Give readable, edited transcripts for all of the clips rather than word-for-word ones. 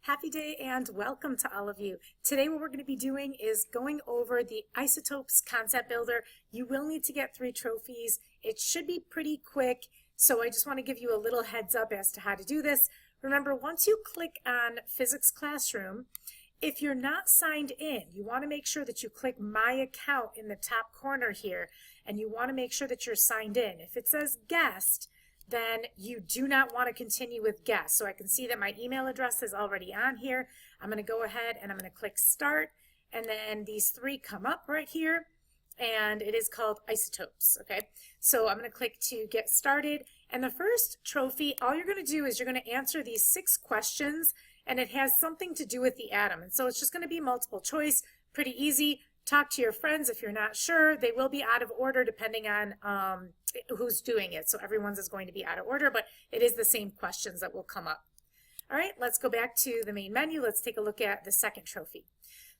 Happy day and welcome to all of you. Today what we're going to be doing is going over the Isotopes concept builder. You will need to get 3 trophies. It should be pretty quick, so I just want to give you a little heads up as to how to do this. Remember, once you click on Physics Classroom, if you're not signed in, you want to make sure that you click My Account in the top corner here, and you want to make sure that you're signed in. If it says Guest, then you do not want to continue with guest. So I can see that my email address is already on here. I'm going to go ahead and I'm going to click start, and then these 3 come up right here, and it is called Isotopes. Okay, so I'm going to click to get started, and the first trophy, all you're going to do is you're going to answer these 6 questions, and it has something to do with the atom, and so it's just going to be multiple choice, pretty easy. Talk to your friends if you're not sure. They will be out of order depending on who's doing it. So everyone's is going to be out of order, but it is the same questions that will come up. All right, let's go back to the main menu. Let's take a look at the second trophy.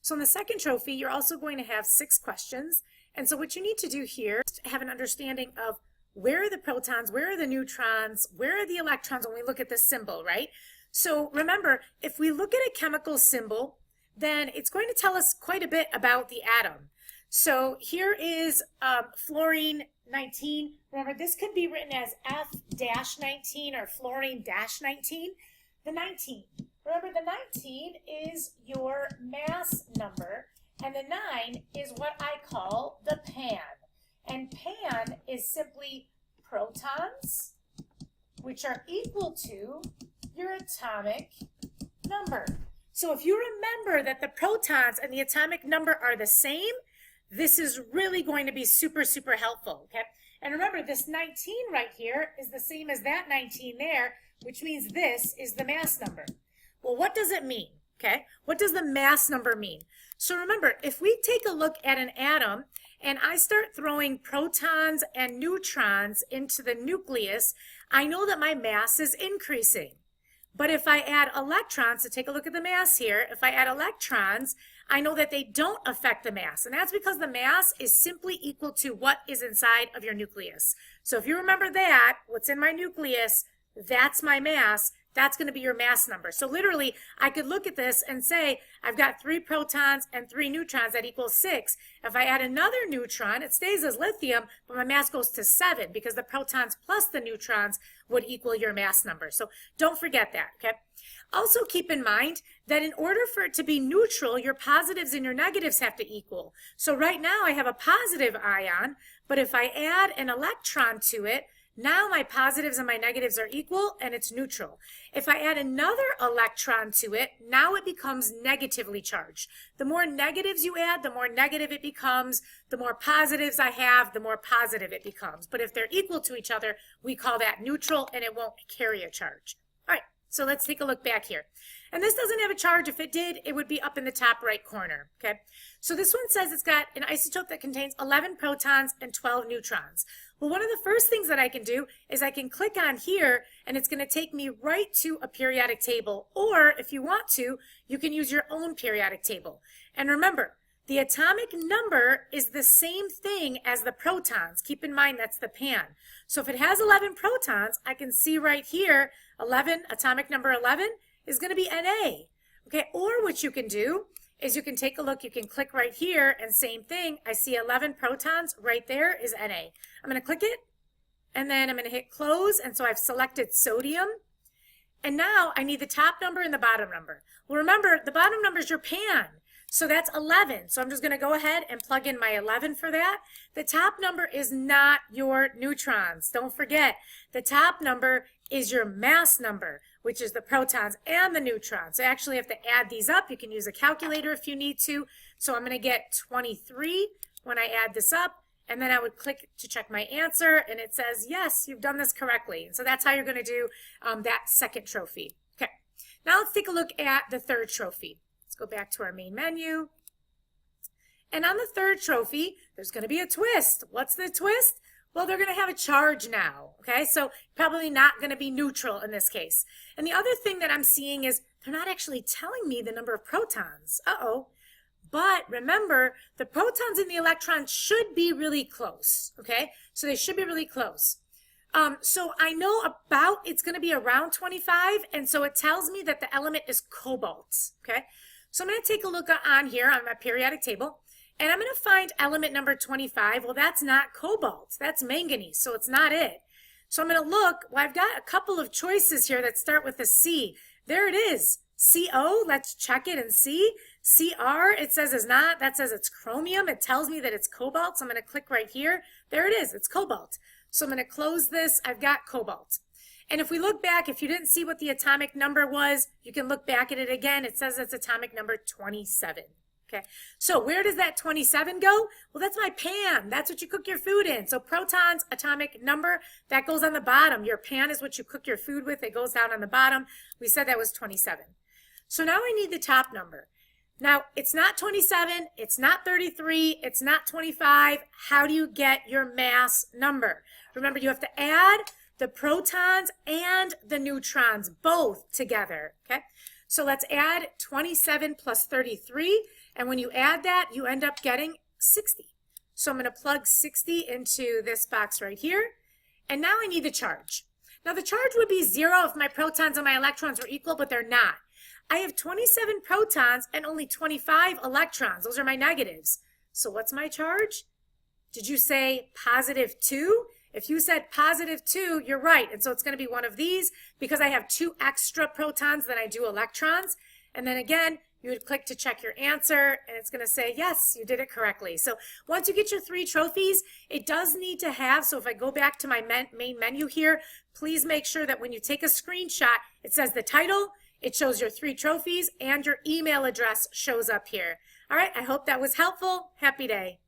So in the second trophy, you're also going to have 6 questions. And so what you need to do here is to have an understanding of where are the protons, where are the neutrons, where are the electrons when we look at the symbol, right? So remember, if we look at a chemical symbol, then it's going to tell us quite a bit about the atom. So here is fluorine 19. Remember, this could be written as F-19 or fluorine-19. The 19. Remember, the 19 is your mass number, and the 9 is what I call the pan. And pan is simply protons, which are equal to your atomic number. So if you remember that the protons and the atomic number are the same, this is really going to be super, super helpful, okay? And remember, this 19 right here is the same as that 19 there, which means this is the mass number. Well, what does it mean, okay? What does the mass number mean? So remember, if we take a look at an atom and I start throwing protons and neutrons into the nucleus, I know that my mass is increasing. But if I add electrons, so take a look at the mass here, if I add electrons, I know that they don't affect the mass. And that's because the mass is simply equal to what is inside of your nucleus. So if you remember that, what's in my nucleus, that's my mass. That's going to be your mass number. So literally, I could look at this and say, I've got 3 protons and 3 neutrons that equals 6. If I add another neutron, it stays as lithium, but my mass goes to 7 because the protons plus the neutrons would equal your mass number. So don't forget that, okay? Also keep in mind that in order for it to be neutral, your positives and your negatives have to equal. So right now I have a positive ion, but if I add an electron to it, now my positives and my negatives are equal and it's neutral. If I add another electron to it, now it becomes negatively charged. The more negatives you add, the more negative it becomes. The more positives I have, the more positive it becomes. But if they're equal to each other, we call that neutral and it won't carry a charge. All right, so let's take a look back here. And this doesn't have a charge. If it did, it would be up in the top right corner, okay? So this one says it's got an isotope that contains 11 protons and 12 neutrons. Well, one of the first things that I can do is I can click on here, and it's going to take me right to a periodic table. Or if you want to, you can use your own periodic table. And remember, the atomic number is the same thing as the protons. Keep in mind that's the pan. So if it has 11 protons, I can see right here, 11, atomic number 11 is going to be Na. Okay, or what you can do is you can take a look, you can click right here, and same thing, I see 11 protons, right there is Na. I'm going to click it, and then I'm going to hit close, and so I've selected sodium, and now I need the top number and the bottom number. Well, remember, the bottom number is your pan, so that's 11, so I'm just going to go ahead and plug in my 11 for that. The top number is not your neutrons. Don't forget, the top number is your mass number, which is the protons and the neutrons. So actually, if you have to add these up, you can use a calculator if you need to. So I'm going to get 23 when I add this up, and then I would click to check my answer, and it says, yes, you've done this correctly. So that's how you're going to do that second trophy. Okay, now let's take a look at the third trophy. Let's go back to our main menu. And on the third trophy, there's going to be a twist. What's the twist? Well, they're going to have a charge now, okay? So probably not going to be neutral in this case. And the other thing that I'm seeing is they're not actually telling me the number of protons. Uh-oh. But remember, the protons and the electrons should be really close, okay? So they should be really close. So I know about it's going to be around 25, and so it tells me that the element is cobalt, okay? So I'm going to take a look on here on my periodic table, and I'm going to find element number 25. Well, that's not cobalt, that's manganese, so it's not it. So I'm going to look, well, I've got a couple of choices here that start with a C. There it is, CO, let's check it and see. CR, it says is not, that says it's chromium. It tells me that it's cobalt, so I'm going to click right here. There it is, it's cobalt. So I'm going to close this, I've got cobalt. And if we look back, if you didn't see what the atomic number was, you can look back at it again. It says it's atomic number 27. Okay, so where does that 27 go? Well, that's my pan. That's what you cook your food in. So protons, atomic number, that goes on the bottom. Your pan is what you cook your food with. It goes down on the bottom. We said that was 27. So now I need the top number. Now, it's not 27, it's not 33, it's not 25. How do you get your mass number? Remember, you have to add the protons and the neutrons both together, okay? So let's add 27 plus 33, and when you add that, you end up getting 60. So I'm going to plug 60 into this box right here, and now I need the charge. Now, the charge would be 0 if my protons and my electrons were equal, but they're not. I have 27 protons and only 25 electrons. Those are my negatives. So what's my charge? Did you say positive 2? If you said positive 2, you're right. And so it's going to be one of these because I have 2 extra protons than I do electrons. And then again, you would click to check your answer, and it's going to say, yes, you did it correctly. So once you get your 3 trophies, it does need to have, so if I go back to my main menu here, please make sure that when you take a screenshot, it says the title, it shows your 3 trophies, and your email address shows up here. All right, I hope that was helpful. Happy day.